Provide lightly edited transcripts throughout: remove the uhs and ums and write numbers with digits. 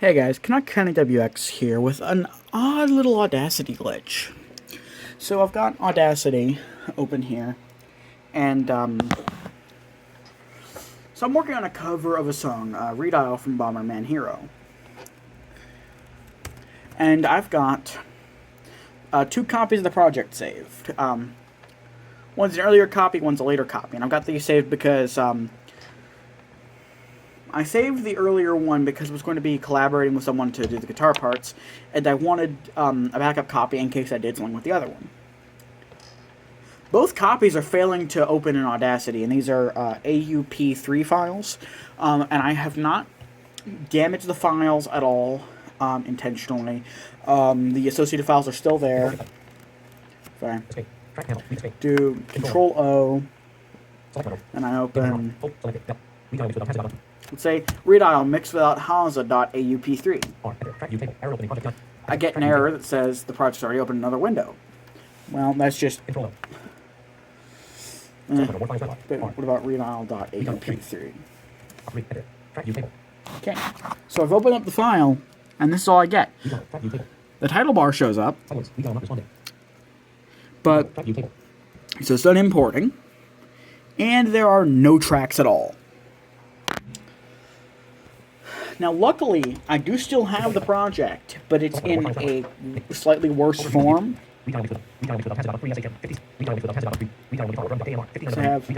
Hey guys, WX here with an odd little Audacity glitch. So I've got Audacity open here, and so I'm working on a cover of a song, Redial from Bomberman Hero. And I've got two copies of the project saved. One's an earlier copy, one's a later copy, and I've got these saved because I saved the earlier one because I was going to be collaborating with someone to do the guitar parts, and I wanted a backup copy in case I did something with the other one. Both copies are failing to open in Audacity, and these are AUP3 files, and I have not damaged the files at all intentionally. The associated files are still there. Sorry. Do Control-O, and I open... Let's say redial mix without Haza.aup3. I get an error that says the project's already opened another window. Well, that's just... What about redial.aup3? Okay, so I've opened up the file, and this is all I get. The title bar shows up, but so it's done importing, and there are no tracks at all. Now, luckily, I do still have the project, but it's in a slightly worse form. So I have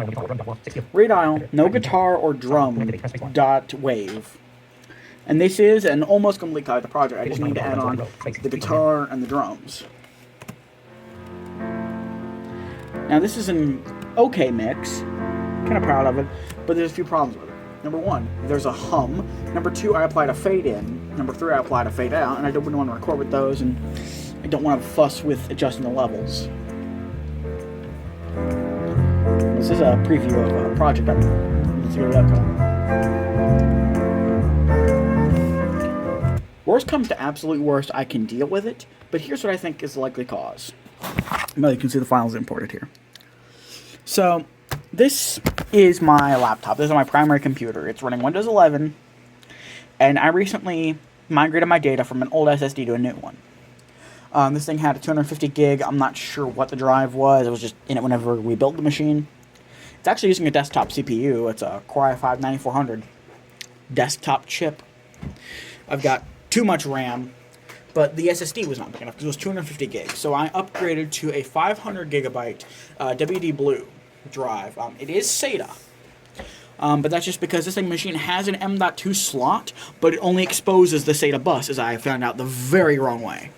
redial, no guitar or drum, dot wave. And this is an almost complete copy of the project. I just need to add on the guitar and the drums. Now, this is an okay mix. Kind of proud of it, but there's a few problems with it. Number one, there's a hum. Number two, I applied a fade in. Number three, I applied a fade out, and I don't want to record with those, and I don't want to fuss with adjusting the levels. This is a preview of a project. Let's see what that comes. Worst comes to absolute worst, I can deal with it, but here's what I think is the likely cause. Now you can see the files imported here. So, this is my laptop. This is my primary computer. It's running Windows 11, and I recently migrated my data from an old SSD to a new one. This thing had a 250 gig. I'm not sure what the drive was. It was just in it whenever we built the machine. It's actually using a desktop CPU. It's a Core i5-9400 desktop chip. I've got too much RAM, but the SSD was not big enough because it was 250 gigs. So I upgraded to a 500 gigabyte WD Blue drive. It is SATA, but that's just because this machine has an M.2 slot, but it only exposes the SATA bus, as I found out the very wrong way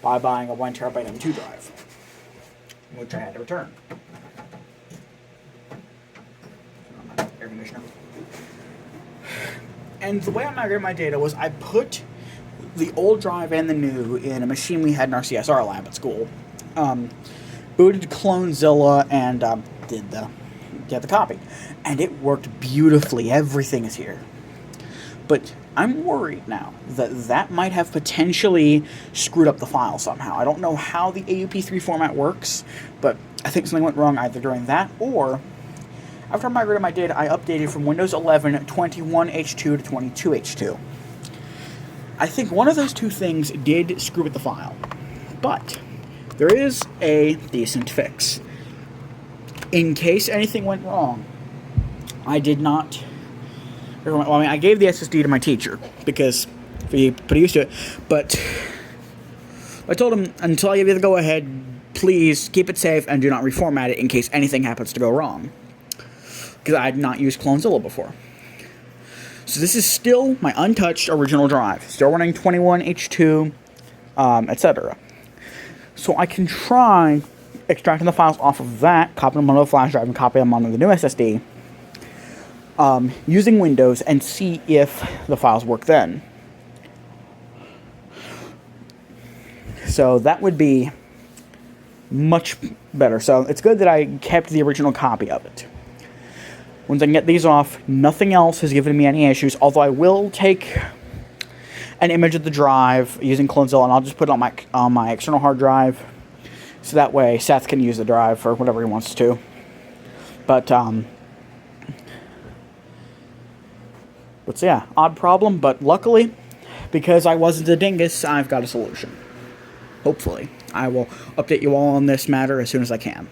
by buying a 1 terabyte M.2 drive, which I had to return. Air conditioner. And the way I migrated my data was I put the old drive and the new in a machine we had in our CSR lab at school. Booted Clonezilla and did the copy, and it worked beautifully. Everything is here, but I'm worried now that might have potentially screwed up the file somehow. I don't know how the AUP3 format works, but I think something went wrong either during that or after I migrated my data. I updated from Windows 11 21H2 to 22H2. I think one of those two things did screw with the file, but there is a decent fix. In case anything went wrong, I did not... Well, I mean, I gave the SSD to my teacher because he put used to it, but I told him, until I give you the go-ahead, please keep it safe and do not reformat it in case anything happens to go wrong. Because I had not used Clonezilla before. So this is still my untouched original drive. Still running 21H2, etc. So I can try extracting the files off of that, copying them onto a flash drive, and copying them onto the new SSD, using Windows, and see if the files work then. So that would be much better. So it's good that I kept the original copy of it. Once I can get these off, nothing else has given me any issues, although I will take an image of the drive using Clonezilla, and I'll just put it on my external hard drive, so that way Seth can use the drive for whatever he wants to. But so yeah, odd problem, but luckily because I wasn't a dingus, I've got a solution. Hopefully. I will update you all on this matter as soon as I can.